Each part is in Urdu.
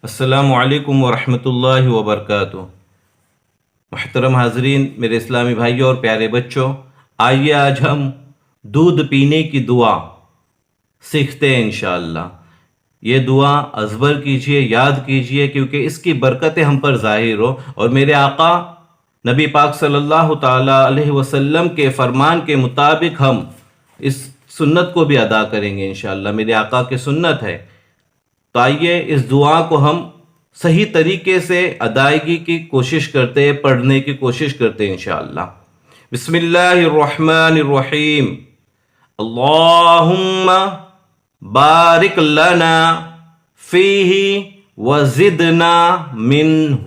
السلام علیکم ورحمۃ اللہ وبرکاتہ۔ محترم حاضرین، میرے اسلامی بھائیوں اور پیارے بچوں، آئیے آج ہم دودھ پینے کی دعا سیکھتے ہیں انشاءاللہ۔ یہ دعا ازبر کیجئے، یاد کیجئے، کیونکہ اس کی برکتیں ہم پر ظاہر ہو اور میرے آقا نبی پاک صلی اللہ تعالیٰ علیہ وسلم کے فرمان کے مطابق ہم اس سنت کو بھی ادا کریں گے انشاءاللہ۔ میرے آقا کی سنت ہے، تو آئیے اس دعا کو ہم صحیح طریقے سے ادائیگی کی کوشش کرتے ہیں، پڑھنے کی کوشش کرتے ہیں انشاءاللہ۔ بسم اللہ الرحمن الرحیم۔ اللہم بارک لنا فیہ وزدنا منہ۔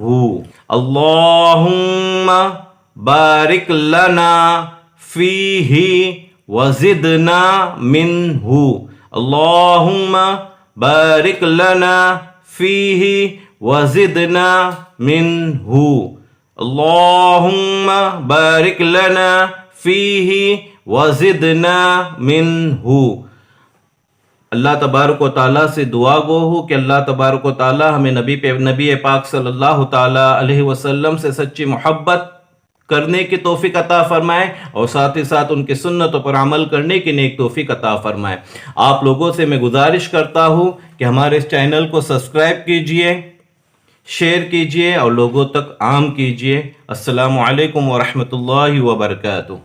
اللہم بارک لنا فیہ وزدنا منہ۔ اللہم بارک لنا فیہ وزدنا منہ۔ اللہم بارک لنا فیہ وزدنا منہ۔ اللہ تبارک و تعالیٰ سے دعا گو ہوں کہ اللہ تبارک و تعالیٰ ہمیں نبی پاک صلی اللہ تعالیٰ علیہ وسلم سے سچی محبت کرنے کی توفیق عطا فرمائے اور ساتھ ہی ساتھ ان کی سنتوں پر عمل کرنے کی نیک توفیق عطا فرمائے۔ آپ لوگوں سے میں گزارش کرتا ہوں کہ ہمارے اس چینل کو سبسکرائب کیجئے، شیئر کیجئے اور لوگوں تک عام کیجئے۔ السلام علیکم ورحمۃ اللہ وبرکاتہ۔